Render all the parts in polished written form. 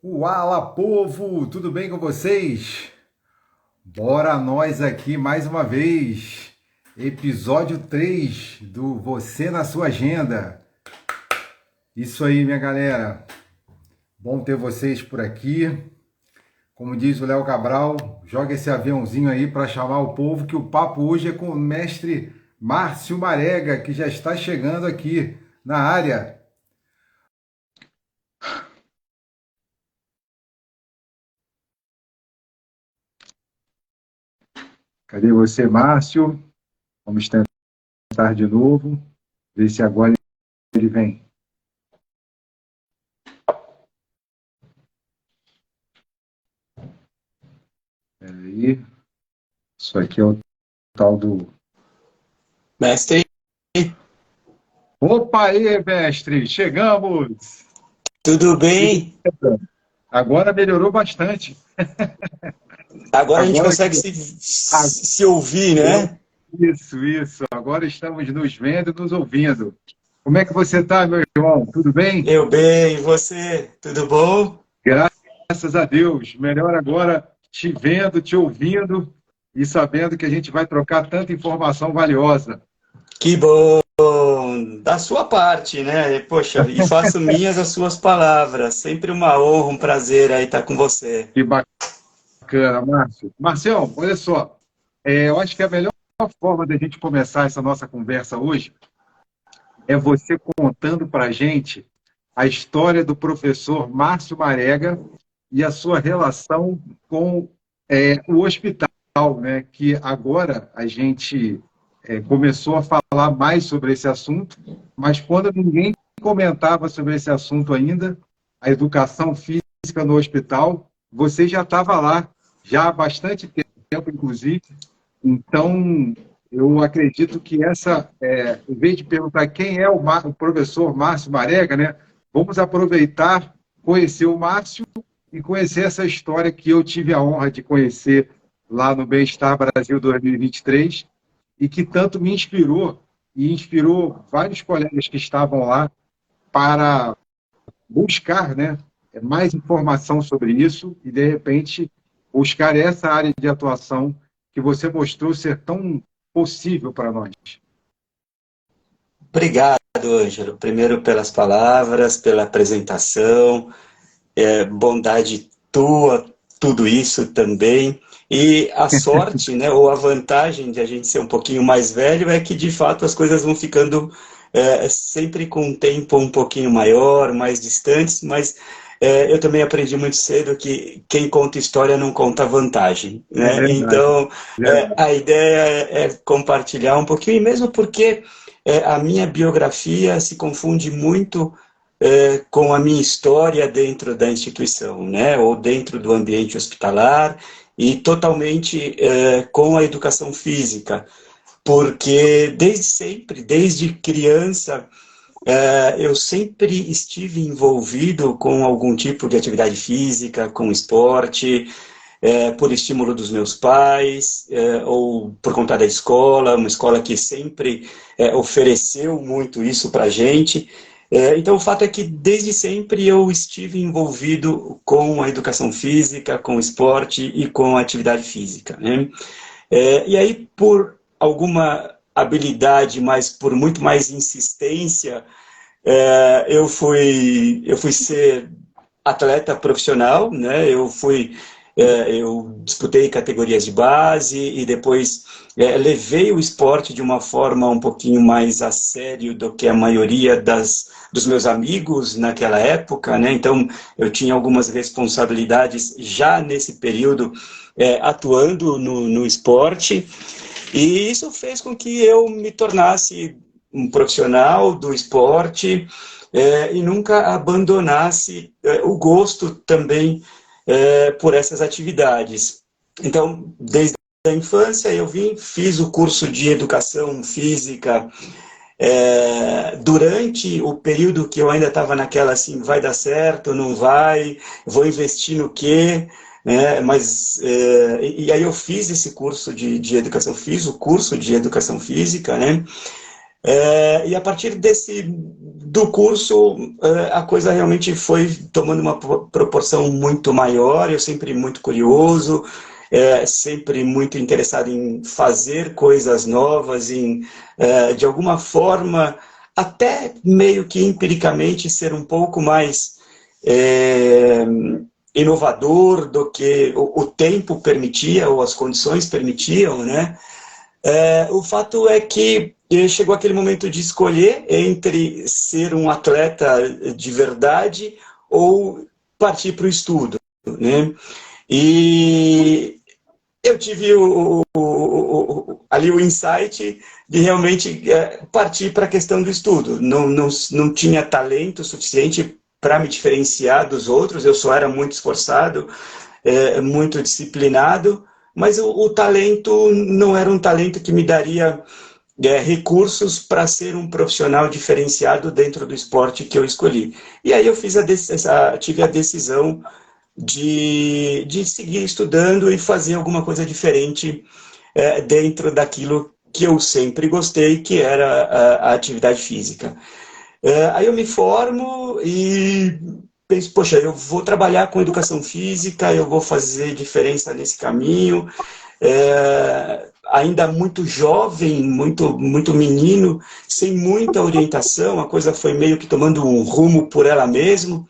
Uala, povo! Tudo bem com vocês? Bora nós aqui mais uma vez. Episódio 3 do Você na Sua Agenda. Isso aí, minha galera. Bom ter vocês por aqui. Como diz o Léo Cabral, joga esse aviãozinho aí para chamar o povo, que o papo hoje é com o mestre Márcio Marega, que já está chegando aqui na área. Cadê você, Márcio? Vamos tentar de novo. Ver se agora ele vem. Peraí. Isso aqui é o tal do... Mestre, Opa aí, mestre! Chegamos! tudo bem? Agora melhorou bastante. Agora a gente Agora consegue que... se ouvir, né? Isso. Agora estamos nos vendo e nos ouvindo. Como é que você está, meu irmão? Tudo bem? Eu bem, e você? Tudo bom? Graças a Deus. Melhor agora te vendo, te ouvindo e sabendo que a gente vai trocar tanta informação valiosa. Que bom! Da sua parte, né? Poxa, e faço minhas as suas palavras. Sempre uma honra, um prazer aí estar com você. Que bacana, Márcio. Marcião, olha só. Eu acho que a melhor forma da gente começar essa nossa conversa hoje é você contando para a gente a história do professor Márcio Marega e a sua relação com o hospital, né? Que agora a gente começou a falar mais sobre esse assunto, mas quando ninguém comentava sobre esse assunto ainda, a educação física no hospital, você já estava lá, já há bastante tempo, inclusive. Então, eu acredito que em vez de perguntar quem é o professor Márcio Marega, né, vamos aproveitar, conhecer o Márcio e conhecer essa história que eu tive a honra de conhecer lá no Bem-Estar Brasil 2023 e que tanto me inspirou e inspirou vários colegas que estavam lá para buscar, né, mais informação sobre isso e, de repente, buscar essa área de atuação que você mostrou ser tão possível para nós. Obrigado, Ângelo. Primeiro pelas palavras, pela apresentação, bondade tua, tudo isso também. E a sorte, né, ou a vantagem de a gente ser um pouquinho mais velho é que, de fato, as coisas vão ficando sempre com um tempo um pouquinho maior, mais distantes, mas eu também aprendi muito cedo que quem conta história não conta vantagem, É né? verdade, Então, verdade. a ideia é compartilhar um pouquinho, e mesmo porque a minha biografia se confunde muito com a minha história dentro da instituição, né, ou dentro do ambiente hospitalar, e totalmente com a educação física, porque desde sempre, desde criança, eu sempre estive envolvido com algum tipo de atividade física, com esporte, por estímulo dos meus pais, ou por conta da escola, uma escola que sempre ofereceu muito isso para a gente. Então, o fato é que, desde sempre, eu estive envolvido com a educação física, com o esporte e com a atividade física, né? E aí, por alguma habilidade, mas por muito mais insistência, eu fui ser atleta profissional, né? Eu disputei categorias de base e depois levei o esporte de uma forma um pouquinho mais a sério do que a maioria dos meus amigos naquela época, né? Então, eu tinha algumas responsabilidades já nesse período atuando no esporte, e isso fez com que eu me tornasse um profissional do esporte, e nunca abandonasse o gosto também por essas atividades. Então, desde a infância eu fiz o curso de educação física durante o período que eu ainda estava naquela assim, vai dar certo, não vai, vou investir no quê? Mas e aí eu fiz esse curso de educação, fiz o curso de educação física, né? E a partir do curso, a coisa realmente foi tomando uma proporção muito maior, eu sempre muito curioso, sempre muito interessado em fazer coisas novas, de alguma forma, até meio que empiricamente ser um pouco mais inovador do que o tempo permitia, ou as condições permitiam, né? O fato é que chegou aquele momento de escolher entre ser um atleta de verdade ou partir para o estudo, né? E eu tive ali o insight de realmente partir para a questão do estudo. Não tinha talento suficiente para me diferenciar dos outros, eu só era muito esforçado, muito disciplinado, mas o talento não era um talento que me daria recursos para ser um profissional diferenciado dentro do esporte que eu escolhi. E aí eu tive a decisão de seguir estudando e fazer alguma coisa diferente dentro daquilo que eu sempre gostei, que era a atividade física. Aí eu me formo e penso, poxa, eu vou trabalhar com educação física, eu vou fazer diferença nesse caminho. Ainda muito jovem, muito menino, sem muita orientação, a coisa foi meio que tomando um rumo por ela mesma.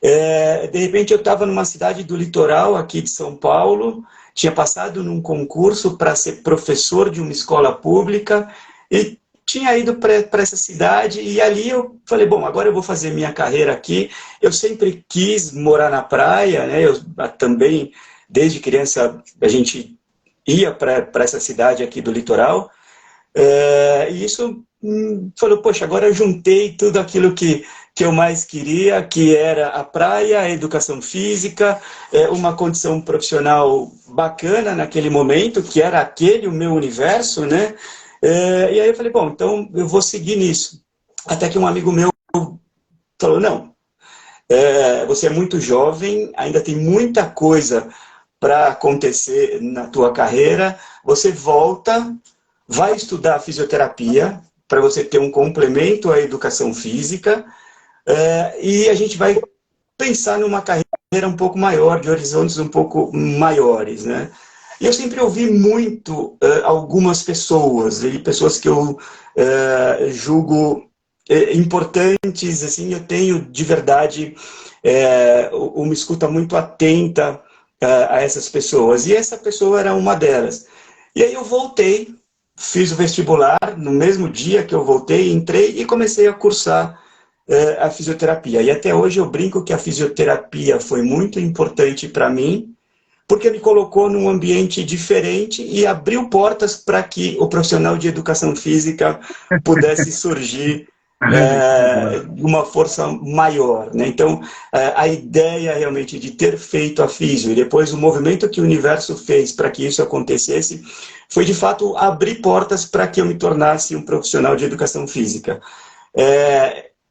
De repente eu estava numa cidade do litoral aqui de São Paulo, tinha passado num concurso para ser professor de uma escola pública e tinha ido para essa cidade e ali eu falei, bom, agora eu vou fazer minha carreira aqui. Eu sempre quis morar na praia, né? Eu também, desde criança, a gente ia para essa cidade aqui do litoral, e isso falou, poxa, agora eu juntei tudo aquilo que eu mais queria, que era a praia, a educação física, uma condição profissional bacana naquele momento, que era aquele o meu universo, né? E aí eu falei, bom, então eu vou seguir nisso. Até que um amigo meu falou, não, você é muito jovem, ainda tem muita coisa para acontecer na tua carreira, você volta, vai estudar fisioterapia, para você ter um complemento à educação física, e a gente vai pensar numa carreira um pouco maior, de horizontes um pouco maiores, né? E eu sempre ouvi muito algumas pessoas, e pessoas que eu julgo importantes, assim, eu tenho de verdade uma escuta muito atenta a essas pessoas, e essa pessoa era uma delas. E aí eu voltei, fiz o vestibular, no mesmo dia que eu voltei, entrei e comecei a cursar a fisioterapia. E até hoje eu brinco que a fisioterapia foi muito importante para mim, porque me colocou num ambiente diferente e abriu portas para que o profissional de educação física pudesse surgir de uma força maior, né? Então, a ideia realmente de ter feito a físio e depois o movimento que o universo fez para que isso acontecesse foi, de fato, abrir portas para que eu me tornasse um profissional de educação física.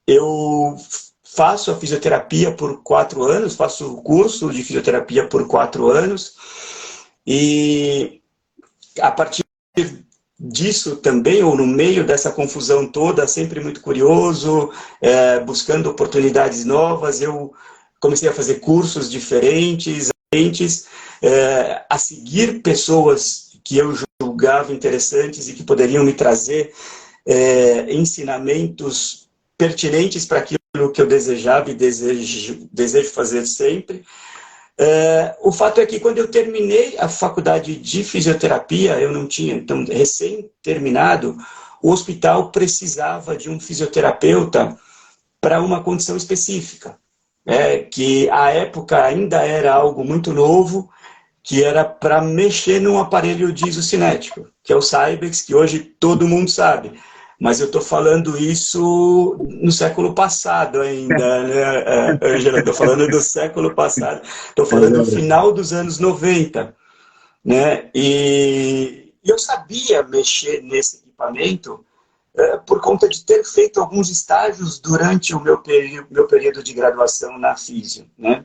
Eu faço a fisioterapia por 4 anos, faço o curso de fisioterapia por 4 anos, e a partir disso também, ou no meio dessa confusão toda, sempre muito curioso, buscando oportunidades novas, eu comecei a fazer cursos diferentes, a seguir pessoas que eu julgava interessantes e que poderiam me trazer ensinamentos pertinentes para aquilo que eu desejava e desejo fazer sempre. O fato é que quando eu terminei a faculdade de fisioterapia, eu não tinha, então, recém-terminado, o hospital precisava de um fisioterapeuta para uma condição específica, que à época ainda era algo muito novo, que era para mexer num aparelho de isocinético, que é o Cybex, que hoje todo mundo sabe. Mas eu estou falando isso no século passado ainda, né, Ângela? Estou falando do século passado. Estou falando do final dos anos 90. Né? E eu sabia mexer nesse equipamento por conta de ter feito alguns estágios durante o meu período de graduação na físio. Né?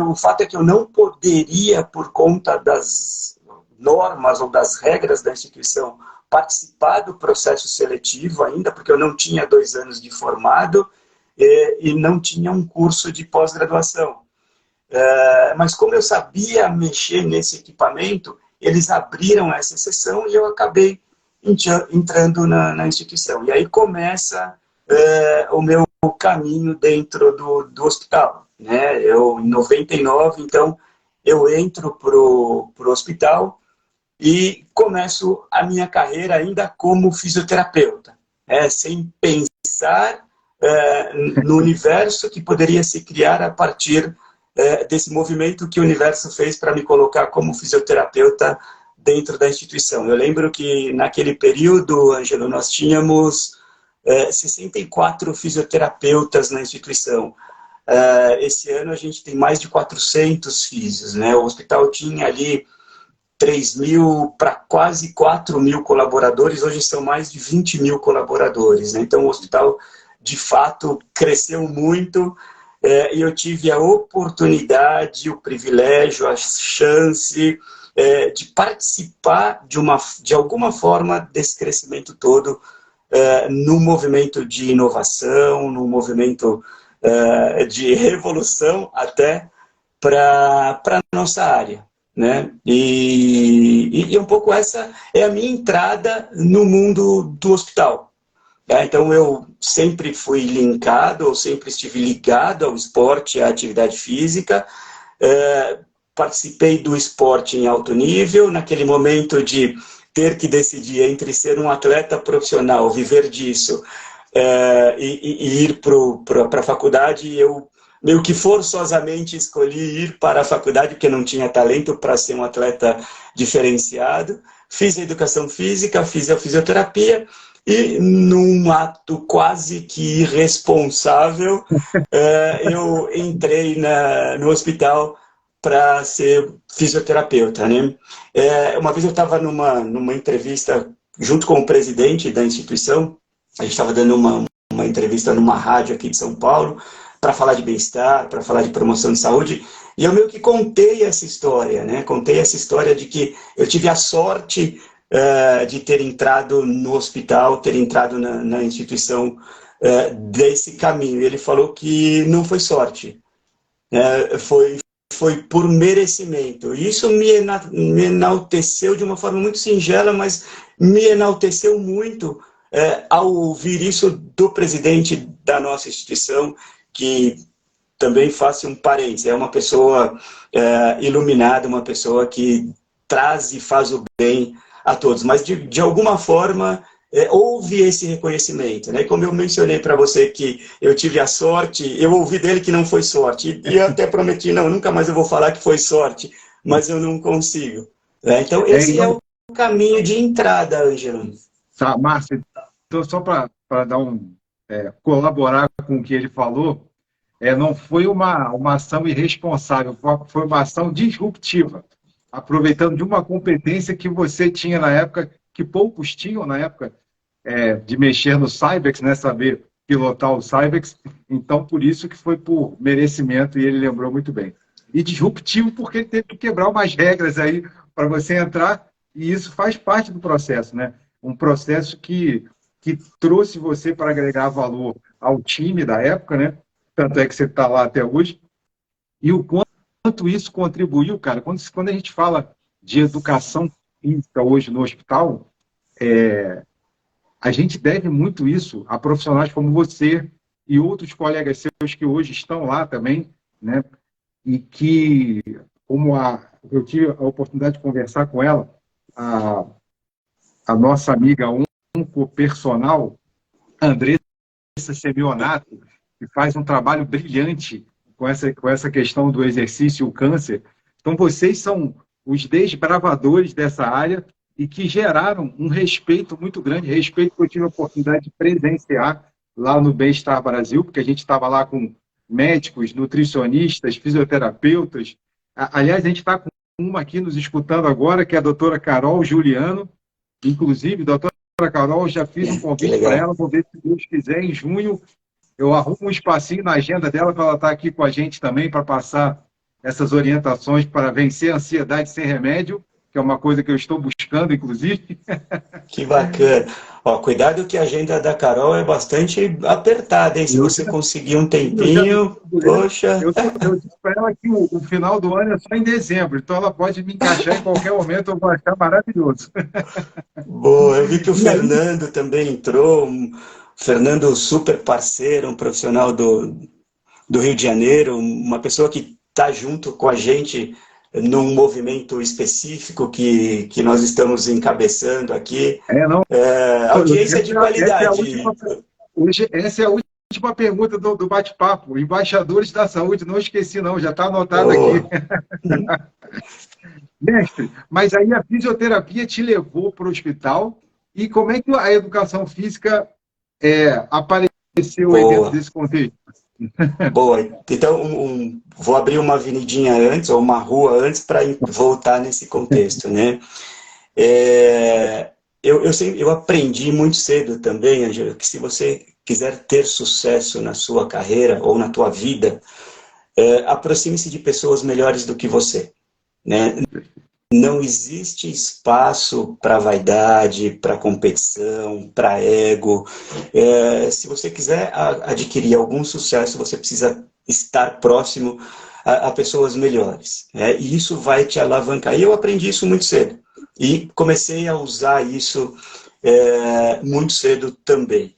O fato é que eu não poderia, por conta das normas ou das regras da instituição, participar do processo seletivo ainda, porque eu não tinha 2 anos de formado e não tinha um curso de pós-graduação. Mas como eu sabia mexer nesse equipamento, eles abriram essa exceção e eu acabei entrando na instituição. E aí começa o meu caminho dentro do hospital. Né? Em 99, então, eu entro para o hospital e começo a minha carreira ainda como fisioterapeuta, sem pensar no universo que poderia se criar a partir desse movimento que o universo fez para me colocar como fisioterapeuta dentro da instituição. Eu lembro que naquele período, Ângelo, nós tínhamos 64 fisioterapeutas na instituição. Esse ano a gente tem mais de 400 físios, né? O hospital tinha ali 3.000 para quase 4.000 colaboradores, hoje são mais de 20.000 colaboradores, né? Então o hospital, de fato, cresceu muito, e eu tive a oportunidade, o privilégio, a chance de participar de alguma forma desse crescimento todo, no movimento de inovação, no movimento de revolução até para a nossa área. Né? E um pouco essa é a minha entrada no mundo do hospital. Então eu sempre fui linkado, ou sempre estive ligado ao esporte, à atividade física, participei do esporte em alto nível, naquele momento de ter que decidir entre ser um atleta profissional, viver disso, e ir para a faculdade, eu meio que forçosamente escolhi ir para a faculdade, porque não tinha talento para ser um atleta diferenciado. Fiz a educação física, fiz a fisioterapia, e num ato quase que irresponsável, eu entrei no hospital para ser fisioterapeuta. Né? Uma vez eu estava numa entrevista junto com o presidente da instituição, a gente estava dando uma entrevista numa rádio aqui de São Paulo, para falar de bem-estar, para falar de promoção de saúde, e eu meio que contei essa história, né? Contei essa história de que eu tive a sorte de ter entrado no hospital, ter entrado na instituição desse caminho. Ele falou que não foi sorte, foi por merecimento. E isso me enalteceu de uma forma muito singela, mas me enalteceu muito ao ouvir isso do presidente da nossa instituição, que também faço um parênteses, é uma pessoa iluminada, uma pessoa que traz e faz o bem a todos, mas de alguma forma houve esse reconhecimento, né? Como eu mencionei para você que eu tive a sorte, eu ouvi dele que não foi sorte, e eu até prometi, não, nunca mais eu vou falar que foi sorte, mas eu não consigo. Então esse é o caminho de entrada, Ângelo. Tá, Márcio, então só para dar colaborar com o que ele falou, não foi uma ação irresponsável, foi uma ação disruptiva, aproveitando de uma competência que você tinha na época, que poucos tinham na época, de mexer no Cybex, né, saber pilotar o Cybex, então por isso que foi por merecimento, e ele lembrou muito bem. E disruptivo porque ele teve que quebrar umas regras aí para você entrar, e isso faz parte do processo, né? Um processo que trouxe você para agregar valor ao time da época, né? Tanto é que você está lá até hoje. E o quanto isso contribuiu, cara, quando a gente fala de educação física hoje no hospital, a gente deve muito isso a profissionais como você e outros colegas seus que hoje estão lá também, né? E que, eu tive a oportunidade de conversar com ela, a nossa amiga oncopersonal, Andressa Semionato, que faz um trabalho brilhante com essa questão do exercício e o câncer. Então, vocês são os desbravadores dessa área e que geraram um respeito muito grande, respeito que eu tive a oportunidade de presenciar lá no Bem-Estar Brasil, porque a gente estava lá com médicos, nutricionistas, fisioterapeutas. Aliás, a gente está com uma aqui nos escutando agora, que é a doutora Carol Juliano. Inclusive, doutora Carol, já fiz um convite para ela, vou ver se Deus quiser, em junho, eu arrumo um espacinho na agenda dela para ela estar aqui com a gente também, para passar essas orientações para vencer a ansiedade sem remédio. que é uma coisa que eu estou buscando, inclusive. Que bacana. Ó, cuidado que a agenda da Carol é bastante apertada, hein? Se Eu você já, conseguir um eu já disse tempinho, pra mulher, poxa. eu disse para ela que o final do ano é só em dezembro, então ela pode me encaixar em qualquer momento, eu vou achar maravilhoso. Boa, eu vi que o E aí, Fernando também entrou, Fernando super parceiro, um profissional do Rio de Janeiro, uma pessoa que está junto com a gente num movimento específico que nós estamos encabeçando aqui. não, Audiência de essa é a qualidade. última, hoje, essa é a última pergunta do bate-papo. Embaixadores da saúde, não esqueci não, já está anotado aqui. Oh, Mestre, mas aí a fisioterapia te levou para o hospital e como é que a educação física apareceu aí dentro boa. desse contexto? Boa, então vou abrir uma avenidinha antes, ou uma rua antes, para voltar nesse contexto, né? Eu aprendi muito cedo também, Angela, que se você quiser ter sucesso na sua carreira ou na tua vida, aproxime-se de pessoas melhores do que você, né? Não existe espaço para vaidade, para competição, para ego. Se você quiser adquirir algum sucesso, você precisa estar próximo a pessoas melhores, né? E isso vai te alavancar. E eu aprendi isso muito cedo. E comecei a usar isso muito cedo também.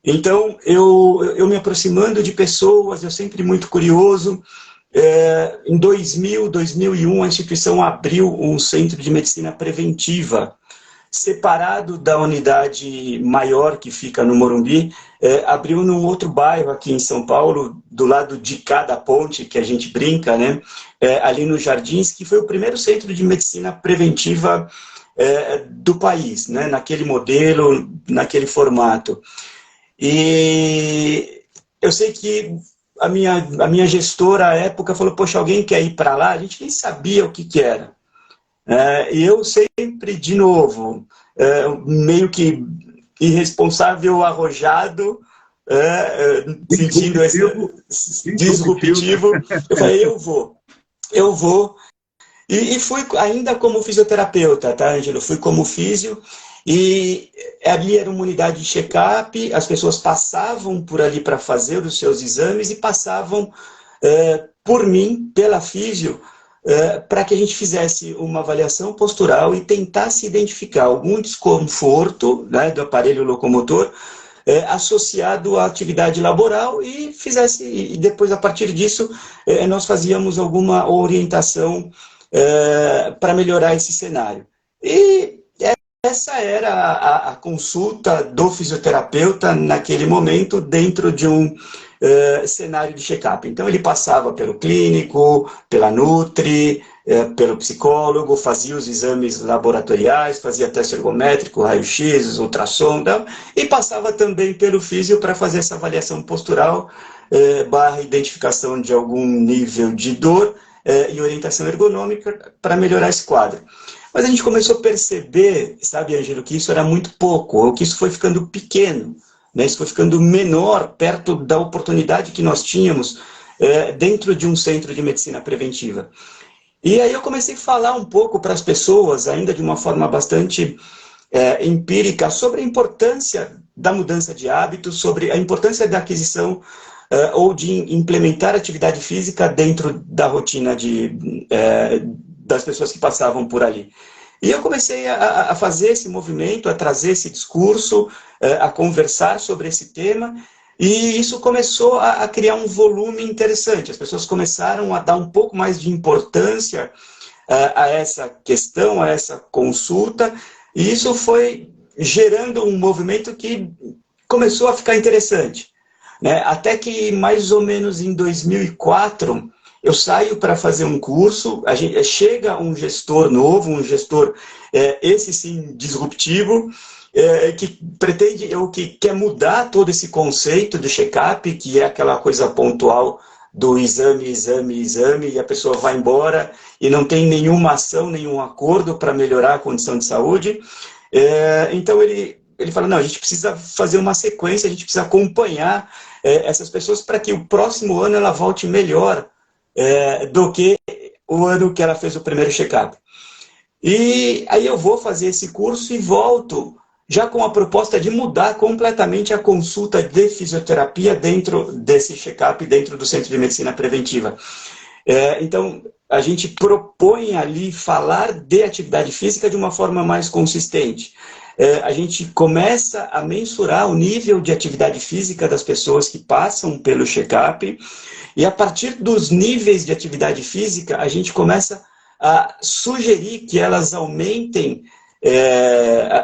Então, eu me aproximando de pessoas, eu sempre muito curioso. Em 2001, a instituição abriu um centro de medicina preventiva, separado da unidade maior que fica no Morumbi, abriu num outro bairro aqui em São Paulo, do lado de cada ponte, que a gente brinca, né? Ali nos Jardins, que foi o primeiro centro de medicina preventiva do país, né? Naquele modelo, naquele formato. E eu sei que a minha gestora, à época, falou, poxa, alguém quer ir para lá? A gente nem sabia o que era. E eu sempre, de novo, meio que irresponsável, arrojado, sentindo esse Disruptivo, disruptivo. disruptivo, eu falei, eu vou. E fui ainda como fisioterapeuta, tá, Ângelo? Fui como físio, e ali era uma unidade de check-up, as pessoas passavam por ali para fazer os seus exames e passavam por mim, pela físio, para que a gente fizesse uma avaliação postural e tentasse identificar algum desconforto, né, do aparelho locomotor associado à atividade laboral e depois, a partir disso, nós fazíamos alguma orientação para melhorar esse cenário. E essa era a consulta do fisioterapeuta naquele momento dentro de um cenário de check-up. Então ele passava pelo clínico, pela Nutri, pelo psicólogo, fazia os exames laboratoriais, fazia teste ergométrico, raio-x, ultrassom, e passava também pelo físio para fazer essa avaliação postural, barra identificação de algum nível de dor e orientação ergonômica para melhorar esse quadro. Mas a gente começou a perceber, sabe, Ângelo, que isso era muito pouco, ou que isso foi ficando pequeno, né? Isso foi ficando menor perto da oportunidade que nós tínhamos dentro de um centro de medicina preventiva. E aí eu comecei a falar um pouco para as pessoas, ainda de uma forma bastante empírica, sobre a importância da mudança de hábitos, sobre a importância da aquisição ou de implementar atividade física dentro da rotina das pessoas que passavam por ali. E eu comecei a fazer esse movimento, a trazer esse discurso, a conversar sobre esse tema, e isso começou a criar um volume interessante. As pessoas começaram a dar um pouco mais de importância a essa questão, a essa consulta, e isso foi gerando um movimento que começou a ficar interessante, né? Até que mais ou menos em 2004, eu saio para fazer um curso, chega um gestor novo, um gestor, esse sim, disruptivo, que pretende, ou que quer mudar todo esse conceito do check-up, que é aquela coisa pontual do exame, exame, exame, e a pessoa vai embora e não tem nenhuma ação, nenhum acordo para melhorar a condição de saúde. Então ele fala, não, a gente precisa fazer uma sequência, a gente precisa acompanhar essas pessoas para que o próximo ano ela volte melhor do que o ano que ela fez o primeiro check-up. E aí eu vou fazer esse curso e volto já com a proposta de mudar completamente a consulta de fisioterapia dentro desse check-up, dentro do Centro de Medicina Preventiva. Então, a gente propõe ali falar de atividade física de uma forma mais consistente. A gente começa a mensurar o nível de atividade física das pessoas que passam pelo check-up, e a partir dos níveis de atividade física, a gente começa a sugerir que elas aumentem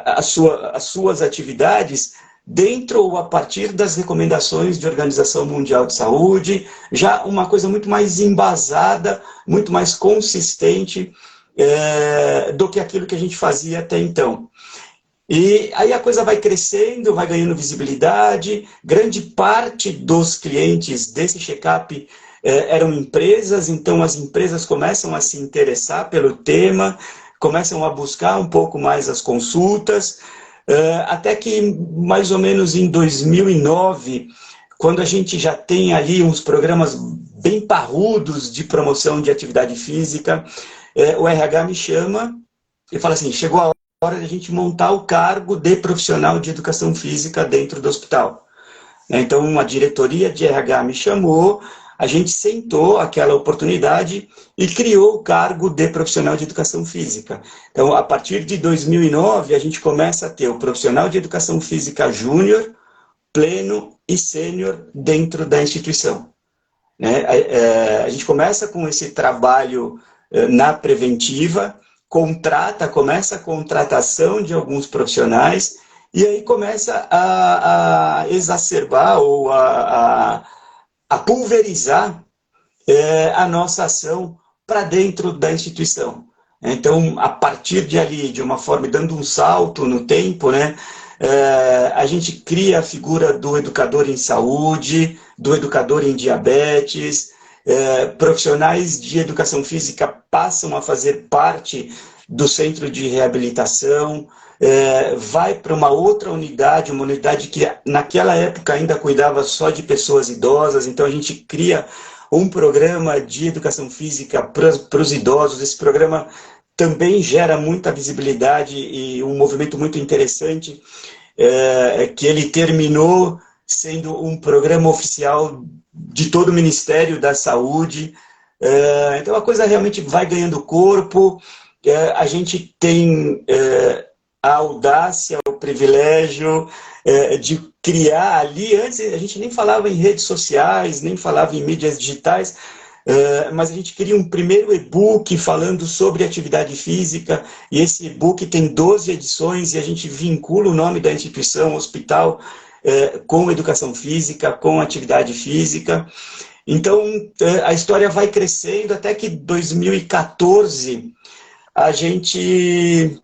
as suas atividades dentro ou a partir das recomendações de Organização Mundial de Saúde, já uma coisa muito mais embasada, muito mais consistente do que aquilo que a gente fazia até então. E aí a coisa vai crescendo, vai ganhando visibilidade. Grande parte dos clientes desse check-up eram empresas, então as empresas começam a se interessar pelo tema, começam a buscar um pouco mais as consultas, até que mais ou menos em 2009, quando a gente já tem ali uns programas bem parrudos de promoção de atividade física, o RH me chama e fala assim, chegou a hora de a gente montar o cargo de profissional de educação física dentro do hospital. Então, a diretoria de RH me chamou, a gente sentou aquela oportunidade e criou o cargo de profissional de educação física. Então, a partir de 2009, a gente começa a ter o profissional de educação física júnior, pleno e sênior dentro da instituição. A gente começa com esse trabalho na preventiva, começa a contratação de alguns profissionais e aí começa a exacerbar ou a pulverizar a nossa ação para dentro da instituição. Então, a partir de ali, de uma forma, dando um salto no tempo, a gente cria a figura do educador em saúde, do educador em diabetes, profissionais de educação física passam a fazer parte do centro de reabilitação, vai para uma outra unidade, uma unidade que naquela época ainda cuidava só de pessoas idosas, então a gente cria um programa de educação física para os idosos. Esse programa também gera muita visibilidade e um movimento muito interessante, que ele terminou sendo um programa oficial de todo o Ministério da Saúde. Então a coisa realmente vai ganhando corpo, a gente tem a audácia, o privilégio de criar ali, antes a gente nem falava em redes sociais, nem falava em mídias digitais, mas a gente cria um primeiro e-book falando sobre atividade física, e esse e-book tem 12 edições, e a gente vincula o nome da instituição, hospital, com educação física, com atividade física. Então, a história vai crescendo até que em 2014, a gente,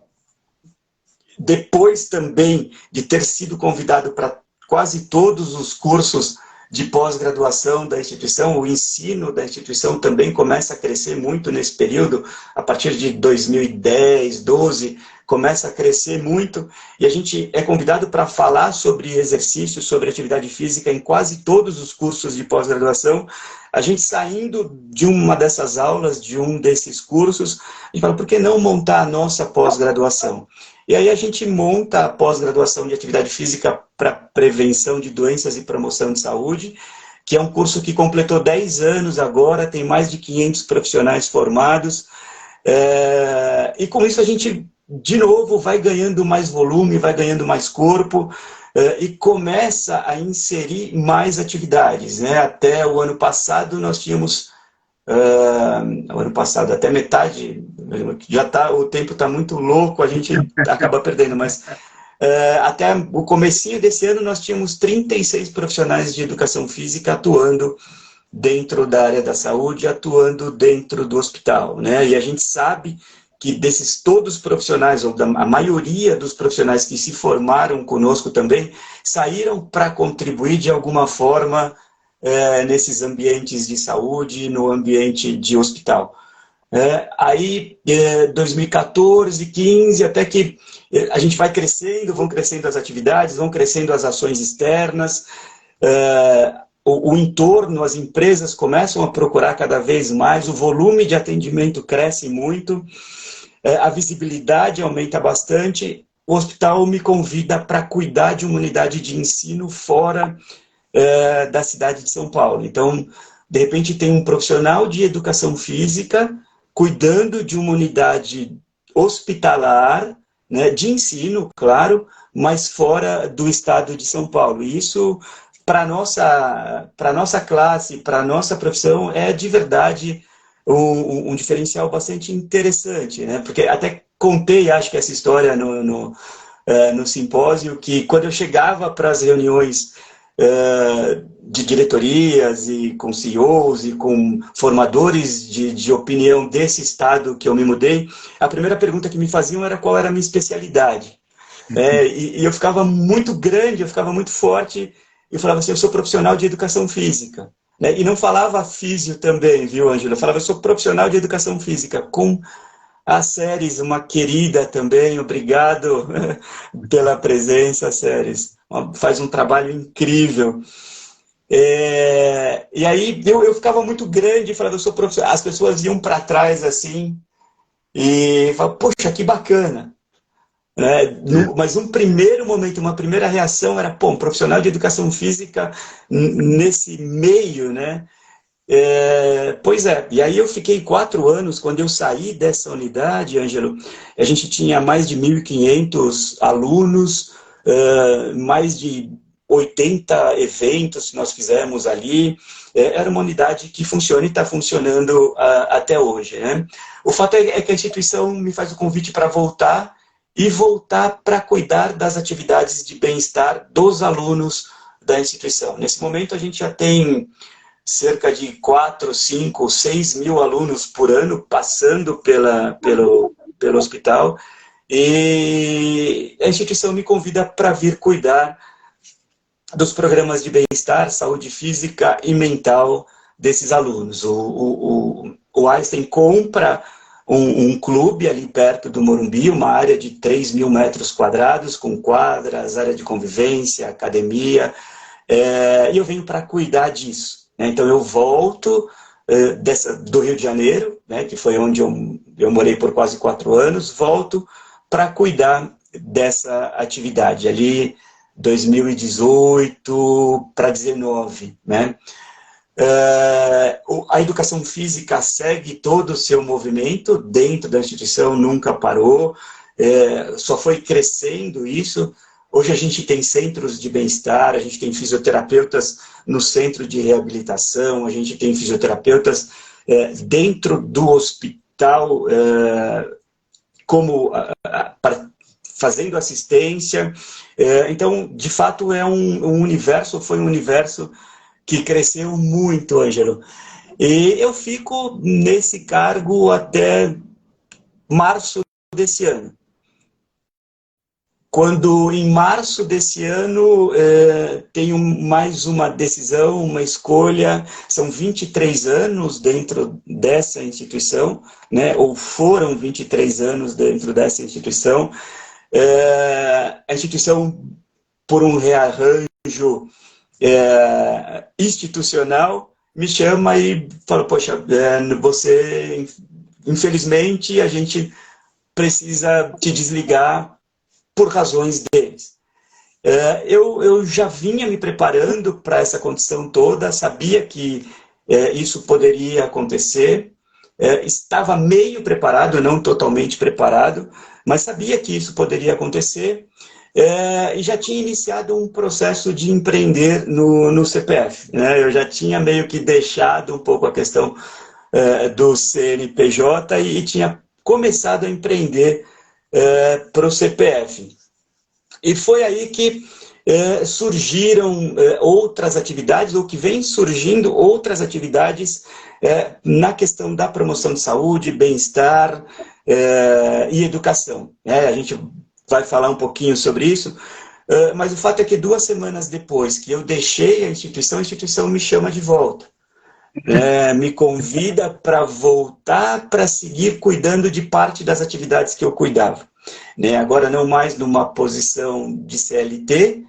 depois também de ter sido convidado para quase todos os cursos de pós-graduação da instituição, o ensino da instituição também começa a crescer muito nesse período, a partir de 2010, 12, começa a crescer muito, e a gente é convidado para falar sobre exercício, sobre atividade física em quase todos os cursos de pós-graduação. A gente saindo de uma dessas aulas, de um desses cursos, a gente fala, por que não montar a nossa pós-graduação? E aí a gente monta a pós-graduação de atividade física para prevenção de doenças e promoção de saúde, que é um curso que completou 10 anos agora, tem mais de 500 profissionais formados, e com isso a gente, de novo, vai ganhando mais volume, vai ganhando mais corpo, e começa a inserir mais atividades. Até o ano passado nós tínhamos, até metade, o tempo está muito louco, a gente acaba perdendo, mas até o comecinho desse ano nós tínhamos 36 profissionais de educação física atuando dentro da área da saúde, atuando dentro do hospital, E a gente sabe que desses todos os profissionais, ou a maioria dos profissionais que se formaram conosco também, saíram para contribuir de alguma forma nesses ambientes de saúde, no ambiente de hospital. Aí, 2014, 15, até que a gente vai crescendo, vão crescendo as atividades, vão crescendo as ações externas, o entorno, as empresas começam a procurar cada vez mais, o volume de atendimento cresce muito, a visibilidade aumenta bastante, o hospital me convida para cuidar de uma unidade de ensino fora da cidade de São Paulo. Então, de repente, tem um profissional de educação física cuidando de uma unidade hospitalar, né, de ensino, claro, mas fora do estado de São Paulo. E isso, para a nossa classe, para a nossa profissão, é de verdade um diferencial bastante interessante, né? Porque até contei, acho que essa história no simpósio, que quando eu chegava para as reuniões de diretorias e com CEOs e com formadores de opinião desse estado que eu me mudei, a primeira pergunta que me faziam era qual era a minha especialidade. E eu ficava muito grande, eu ficava muito forte, eu falava assim, eu sou profissional de educação física. Né? E não falava físio também, viu, Ângela? Eu falava, eu sou profissional de educação física, com a Séries, uma querida também, obrigado pela presença, Séries. Faz um trabalho incrível. E aí eu ficava muito grande, falava, eu sou profissional. As pessoas iam para trás assim, e falavam, poxa, que bacana. Mas um primeiro momento, uma primeira reação era, pô, um profissional de educação física nesse meio, né? Pois é, e aí eu fiquei 4 anos, quando eu saí dessa unidade, Ângelo, a gente tinha mais de 1.500 alunos, mais de 80 eventos que nós fizemos ali, era uma unidade que funciona e está funcionando até hoje, né? O fato é que a instituição me faz o convite para voltar, e voltar para cuidar das atividades de bem-estar dos alunos da instituição. Nesse momento a gente já tem cerca de 4, 5, 6 mil alunos por ano passando pelo hospital, e a instituição me convida para vir cuidar dos programas de bem-estar, saúde física e mental desses alunos. O Einstein compra um clube ali perto do Morumbi, uma área de 3.000 metros quadrados, com quadras, área de convivência, academia, e eu venho para cuidar disso. Então eu volto do Rio de Janeiro, né, que foi onde eu morei por quase 4 anos, volto para cuidar dessa atividade, ali 2018 para 2019, né? A educação física segue todo o seu movimento dentro da instituição, nunca parou, só foi crescendo isso. Hoje a gente tem centros de bem-estar, a gente tem fisioterapeutas no centro de reabilitação, a gente tem fisioterapeutas dentro do hospital, fazendo assistência. Então, de fato, foi um universo que cresceu muito, Ângelo. E eu fico nesse cargo até março desse ano. Quando, em março desse ano, tenho mais uma decisão, uma escolha, são 23 anos dentro dessa instituição, né, ou foram 23 anos dentro dessa instituição. A instituição, por um rearranjo institucional, me chama e fala, poxa, você, infelizmente, a gente precisa te desligar por razões deles. Eu já vinha me preparando para essa condição toda, sabia que isso poderia acontecer, estava meio preparado, não totalmente preparado, mas sabia que isso poderia acontecer, e já tinha iniciado um processo de empreender no CPF. Né? Eu já tinha meio que deixado um pouco a questão do CNPJ e tinha começado a empreender para o CPF. E foi aí que surgiram outras atividades, ou que vem surgindo outras atividades na questão da promoção de saúde, bem-estar e educação. A gente vai falar um pouquinho sobre isso, mas o fato é que 2 semanas depois que eu deixei a instituição me chama de volta. Me convida para voltar para seguir cuidando de parte das atividades que eu cuidava. Agora não mais numa posição de CLT,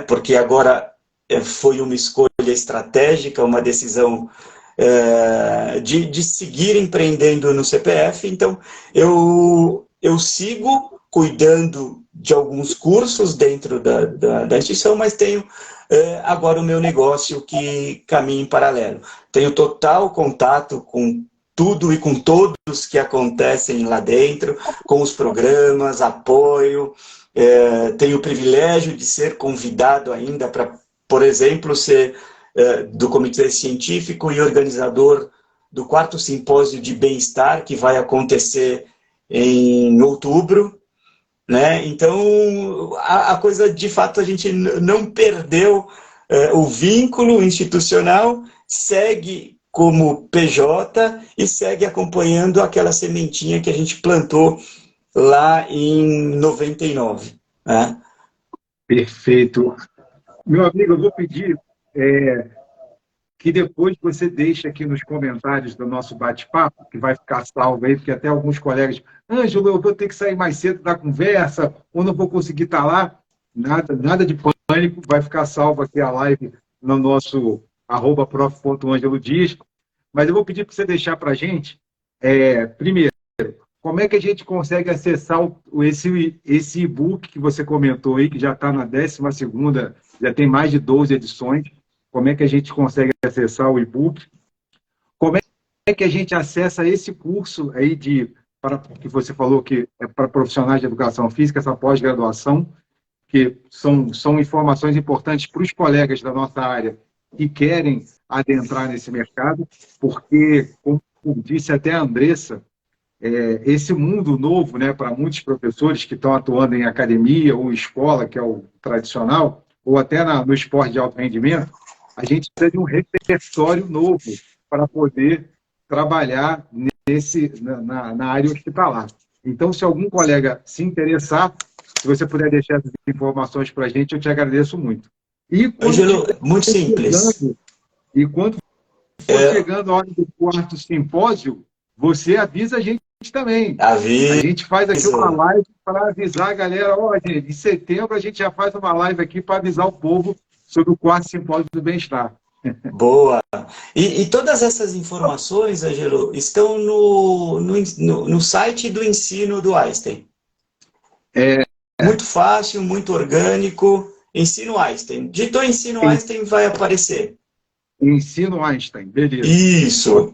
porque agora foi uma escolha estratégica, uma decisão de seguir empreendendo no CPF. Então, eu sigo cuidando de alguns cursos dentro da instituição, mas tenho agora o meu negócio que caminha em paralelo. Tenho total contato com tudo e com todos que acontecem lá dentro, com os programas, apoio. Tenho o privilégio de ser convidado ainda para, por exemplo, ser do comitê científico e organizador do 4º simpósio de bem-estar, que vai acontecer em outubro, né? Então, a coisa, de fato, a gente não perdeu o vínculo institucional, segue como PJ e segue acompanhando aquela sementinha que a gente plantou lá em 99. Né? Perfeito. Meu amigo, eu vou pedir que depois você deixe aqui nos comentários do nosso bate-papo, que vai ficar salvo aí, porque até alguns colegas, Ângelo, eu vou ter que sair mais cedo da conversa, ou não vou conseguir estar lá. Nada de pânico, vai ficar salvo aqui a live no nosso @prof.angelodias. Mas eu vou pedir para você deixar para a gente, primeiro, como é que a gente consegue acessar esse e-book que você comentou aí, que já está na 12ª, já tem mais de 12 edições. Como é que a gente consegue acessar o e-book? Como é que a gente acessa esse curso aí que você falou que é para profissionais de educação física, essa pós-graduação, que são informações importantes para os colegas da nossa área que querem adentrar nesse mercado, porque, como disse até a Andressa, esse mundo novo, né, para muitos professores que estão atuando em academia ou escola, que é o tradicional, ou até no esporte de alto rendimento, a gente precisa de um repertório novo para poder trabalhar na área hospitalar. Então, se algum colega se interessar, se você puder deixar essas informações para a gente, eu te agradeço muito. E Ângelo, muito simples. Quando for chegando a hora do 4º simpósio, você avisa a gente também. Avisa. A gente faz aqui uma live para avisar a galera, gente, em setembro a gente já faz uma live aqui para avisar o povo sobre o 4º simpósio do bem-estar. Boa! E todas essas informações, Ângelo, estão no site do ensino do Einstein. Muito fácil, muito orgânico. Ensino Einstein. Digitou Ensino Einstein, vai aparecer. Ensino Einstein, beleza. Isso.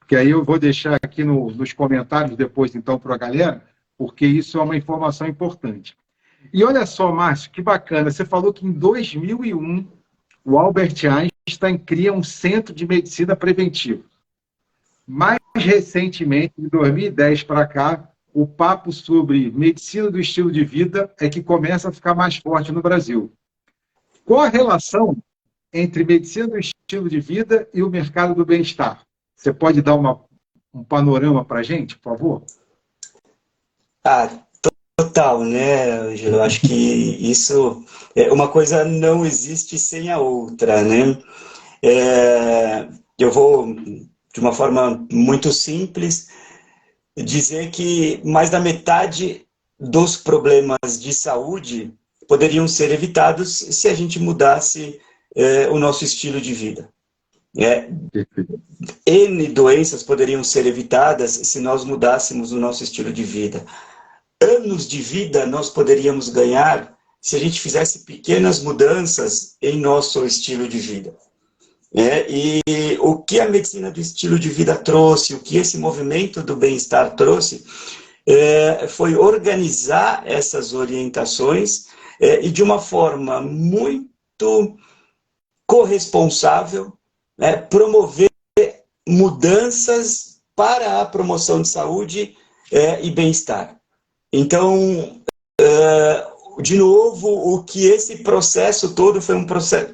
Que aí eu vou deixar aqui nos comentários depois, então, para a galera, porque isso é uma informação importante. E olha só, Márcio, que bacana, você falou que em 2001 o Albert Einstein cria um centro de medicina preventiva. Mais recentemente, de 2010 para cá, o papo sobre medicina do estilo de vida é que começa a ficar mais forte no Brasil. Qual a relação entre medicina do estilo de vida e o mercado do bem-estar? Você pode dar um panorama para a gente, por favor? Total, né, Ângelo? Acho que isso, uma coisa não existe sem a outra, né? Eu vou, de uma forma muito simples, dizer que mais da metade dos problemas de saúde poderiam ser evitados se a gente mudasse o nosso estilo de vida. N doenças poderiam ser evitadas se nós mudássemos o nosso estilo de vida. Anos de vida nós poderíamos ganhar se a gente fizesse pequenas mudanças em nosso estilo de vida. E o que a medicina do estilo de vida trouxe, o que esse movimento do bem-estar trouxe, foi organizar essas orientações e de uma forma muito corresponsável, promover mudanças para a promoção de saúde e bem-estar. Então, de novo, o que esse processo todo